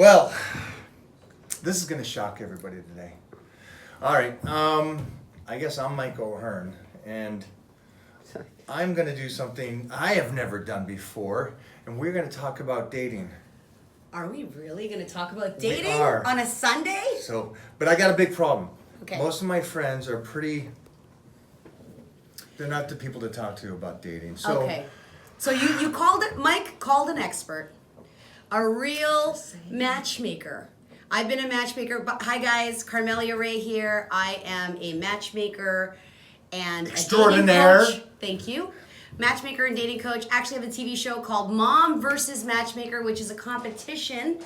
Well, this is going to shock everybody today. All right, I guess I'm Mike O'Hearn, and I'm going to do something I have never done before, and we're going to talk about dating. Are we really going to talk about dating We are. on a Sunday? But I got a big problem. Okay. Most of my friends are they're not the people to talk to about dating. So, Okay. So you called it, Mike called an expert, a real matchmaker. I've been a matchmaker. Hi guys, Carmelia Ray here. I am a matchmaker and Extraordinaire. a dating coach. Thank you. Matchmaker and dating coach. Actually have a TV show called Mom versus Matchmaker, which is a competition.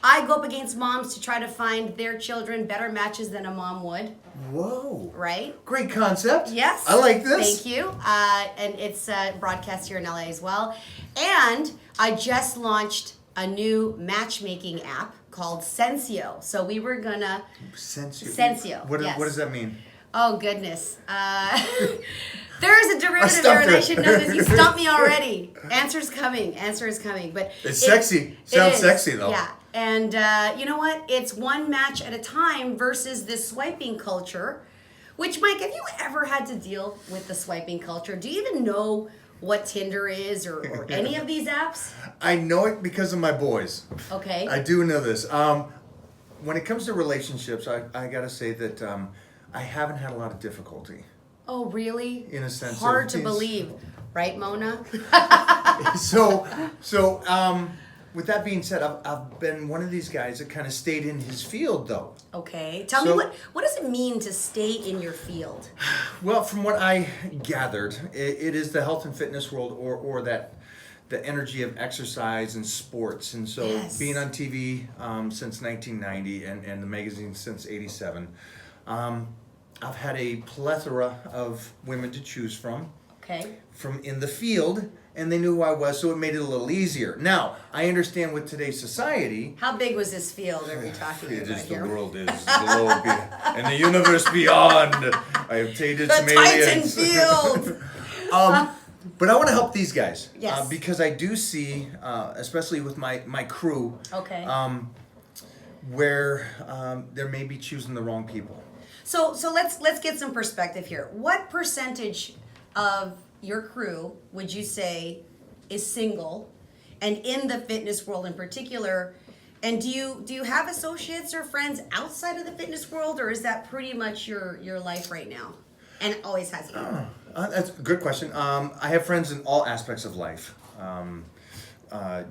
I go up against moms to try to find their children better matches than a mom would. Whoa. Right? Great concept. Yes. I like this. Thank you. And it's broadcast here in LA as well. And I just launched a new matchmaking app called Sensio. So we were gonna... Sensio. What yes. does that mean? Oh, goodness. There is a derivative there, and I should know this. You stumped me already. Answer is coming. But it's sexy. Sounds sexy, though. Yeah. And you know what? It's one match at a time versus this swiping culture. Which, Mike, have you ever had to deal with the swiping culture? Do you even know what Tinder is or any of these apps? I know it because of my boys. Okay. I do know this. When it comes to relationships, I got to say that I haven't had a lot of difficulty. Oh, really? In a sense, hard to believe, right, Mona? So, with that being said, I've been one of these guys that kind of stayed in his field, though. Okay. Tell me, what does it mean to stay in your field? Well, from what I gathered, it is the health and fitness world, or that the energy of exercise and sports. And so, Yes. being on TV since 1990 and the magazine since '87. I've had a plethora of women to choose from in the field, and they knew who I was, so it made it a little easier. Now, I understand with today's society... How big was this field are we talking It about is here? the world is the globe and the universe beyond. I have tated some The Titan aliens. field! But I want to help these guys. Yes. Because I do see, especially with my crew, where they may be choosing the wrong people. So let's get some perspective here. What percentage of your crew would you say is single, and in the fitness world in particular? And do you have associates or friends outside of the fitness world, or is that pretty much your life right now, and always has been? That's a good question. I have friends in all aspects of life.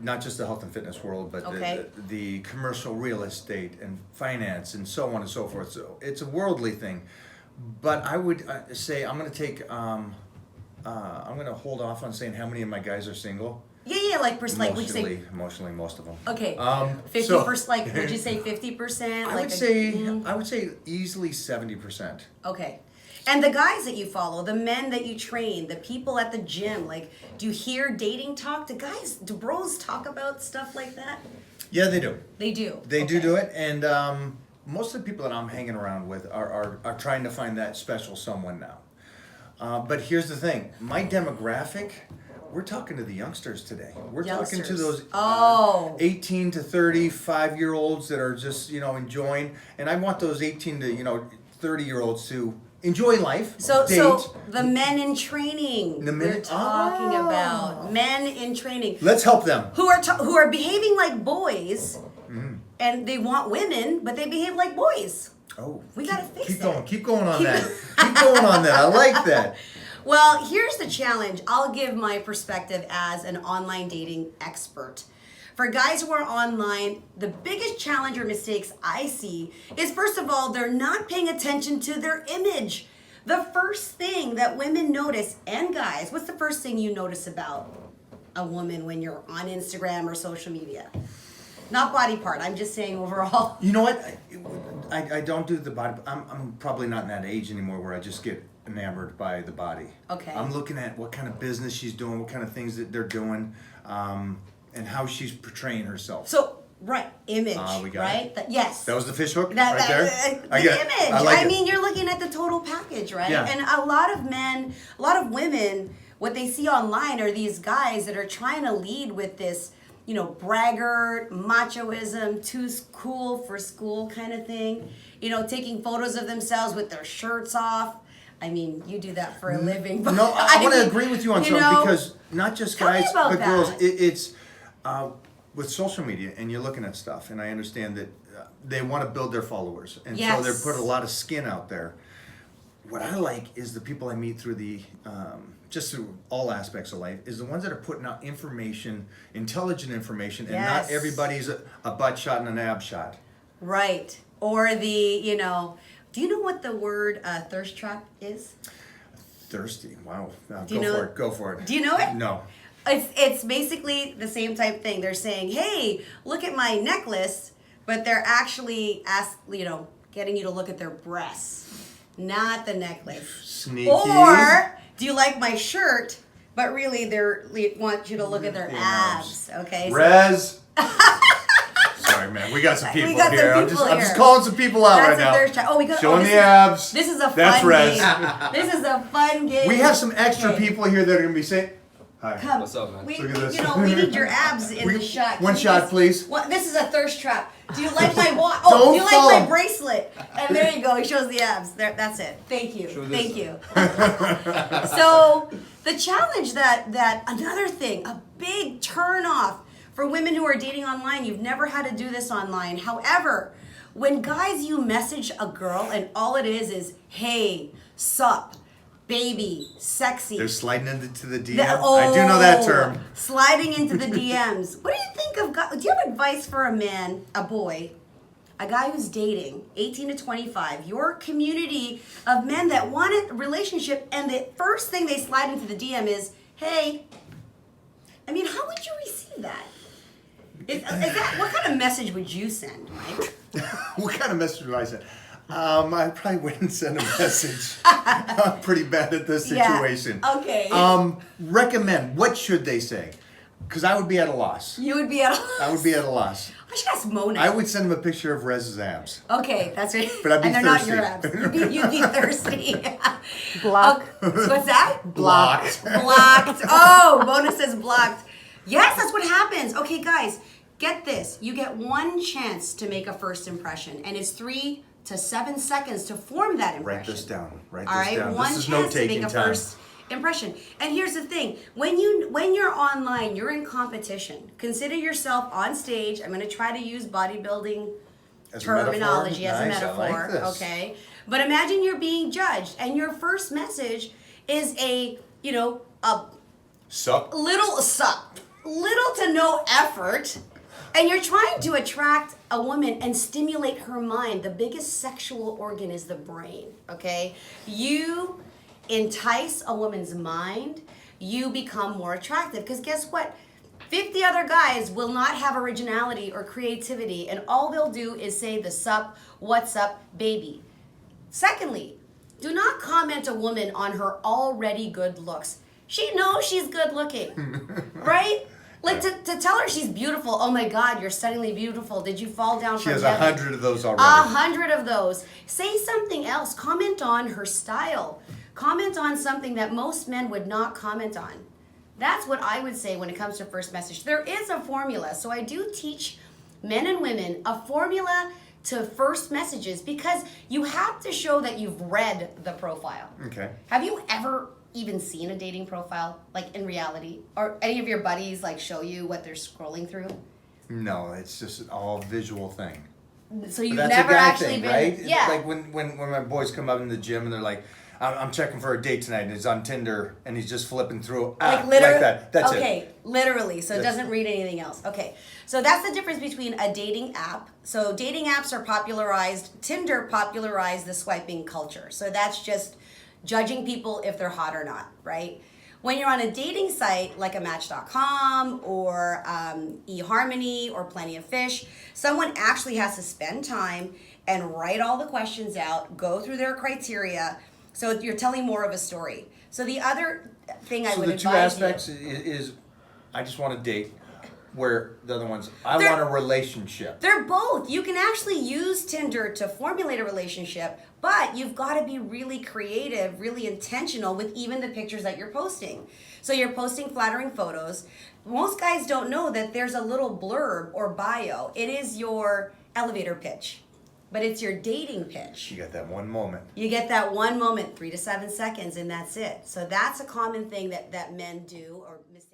Not just the health and fitness world, but the commercial real estate and finance and so on and so forth. So it's a worldly thing. But I would say I'm going to take, I'm going to hold off on saying how many of my guys are single. Yeah, like would you say? Emotionally, most of them. Okay, 50%. Like, would you say 50%? I would say easily 70%. Okay. And the guys that you follow, the men that you train, the people at the gym, like, do you hear dating talk? Do bros talk about stuff like that? Yeah, they do. They do. They do it, and most of the people that I'm hanging around with are trying to find that special someone now. But here's the thing: my demographic, we're talking to the youngsters today. We're talking to those 18 to 35-year-olds that are just enjoying, and I want those 18 to 30-year-olds to enjoy life. So date. the men in training. We're talking about men in training. Let's help them. Who are behaving like boys, and they want women, but they behave like boys. Oh, we gotta fix that. Keep going on that. Keep going on that. I like that. Well, here's the challenge. I'll give my perspective as an online dating expert. For guys who are online, the biggest challenge or mistakes I see is, first of all, they're not paying attention to their image. The first thing that women notice, and guys, what's the first thing you notice about a woman when you're on Instagram or social media? Not body part, I'm just saying overall. You know what? I don't do the body. I'm probably not in that age anymore where I just get enamored by the body. Okay. I'm looking at what kind of business she's doing, what kind of things that they're doing, and how she's portraying herself. So, right, image, we got right? Yes. That was the fish hook right there? The image. I mean, you're looking at the total package, right? Yeah. And a lot of men, a lot of women, what they see online are these guys that are trying to lead with this, braggart, machoism, too cool for school kind of thing. Taking photos of themselves with their shirts off. I mean, you do that for a living. But No, I want to agree with you on something because not just tell me guys, about but that. girls. It's with social media, and you're looking at stuff, and I understand that they want to build their followers, and so Yes. they're put a lot of skin out there. What I like is the people I meet through just through all aspects of life, is the ones that are putting out information, intelligent information, and Yes. not everybody's a butt shot and an ab shot. Right. Or do you know what the word thirst trap is? Thirsty. Wow. Do you know it? Go for it. Do you know it? No. It's basically the same type thing. They're saying, "Hey, look at my necklace," but they're actually getting you to look at their breasts, not the necklace. Sneaky. Or do you like my shirt? But really, they want you to look at their Abs. abs. Okay. So Rez. Sorry, man. We got some people got some here. I'm people just here. calling some people out that's right a now. thirst trap. Oh, we got Showing this the is- abs. This is a That's fun Rez. game. This is a fun game. We have some extra Okay. people here that are going to be saying, hi. Come. What's up, man? We, Look at this. we need your abs in We- the shot. one Can you shot, just- please. This is a thirst trap. Do you like my watch? Don't Oh, do you like my fall. bracelet? And there you go. He shows the abs. There. That's it. Thank you. Show this. Thank you. So the challenge that another thing, a big turn off for women who are dating online. You've never had to do this online. However, when guys you message a girl and all it is hey, sup, baby, sexy. They're sliding into the DM. The- I do know that term. Sliding into the DMs. What do you think of guys? Do you have advice for a man, a boy, a guy who's dating, 18 to 25, your community of men that want a relationship, and the first thing they slide into the DM is, hey. I mean, how would you receive that? Is that what kind of message would you send, Mike? What kind of message would I send? I probably wouldn't send a message. I'm pretty bad at this situation. Yeah. Okay. Recommend. What should they say? Because I would be at a loss. You would be at a I would be at a loss. I should ask Mona. I would send him a picture of Rez's abs. Okay, that's right. But I'd be and they're thirsty. not your abs. You'd be thirsty. Block. What's that? Blocked. Blocked. Oh, Mona says blocked. Yes, that's what happens. Okay, guys, get this. You get one chance to make a first impression, and it's 3 to 7 seconds to form that impression. Write this down. Write All this right, down. one This is chance to make note-taking a time. first impression. And here's the thing: when you're online, you're in competition. Consider yourself on stage. I'm going to try to use bodybuilding As a terminology metaphor? as a Nice, I like metaphor. this. Okay, but imagine you're being judged, and your first message is a Sup? little to no effort, and you're trying to attract a woman and stimulate her mind. The biggest sexual organ is the brain, okay? You entice a woman's mind, you become more attractive, because guess what? 50 other guys will not have originality or creativity, and all they'll do is say the sup, what's up, baby. Secondly, do not comment a woman on her already good looks. She knows she's good looking, right? Like to tell her she's beautiful. Oh my God, you're stunningly beautiful. Did you fall down She from has heaven? 100 of those already. 100 of those. Say something else. Comment on her style. Comment on something that most men would not comment on. That's what I would say when it comes to first message. There is a formula. So I do teach men and women a formula to first messages, because you have to show that you've read the profile. Okay. Have you ever even seen a dating profile, like in reality? Or any of your buddies like show you what they're scrolling through? No, it's just an all visual thing. So you've But that's never a guy actually thing, been, right? yeah. Like when my boys come up in the gym and they're like, I'm checking for a date tonight, and he's on Tinder and he's just flipping through Like literally, like that. That's it. okay, literally. So it That's- doesn't read anything else. Okay, so that's the difference between a dating app. So dating apps are popularized. Tinder popularized the swiping culture. So that's just judging people if they're hot or not, right? When you're on a dating site like a Match.com or eHarmony or Plenty of Fish, someone actually has to spend time and write all the questions out, go through their criteria. So you're telling more of a story. So the other thing I So would the two advise aspects you. is I just want to date. where the other one's, I They're- want a relationship. They're both. You can actually use Tinder to formulate a relationship, but you've got to be really creative, really intentional with even the pictures that you're posting. So you're posting flattering photos. Most guys don't know that there's a little blurb or bio. It is your elevator pitch, but it's your dating pitch. You got that one moment. You get that one moment, 3 to 7 seconds, and that's it. So that's a common thing that men do or mistakes.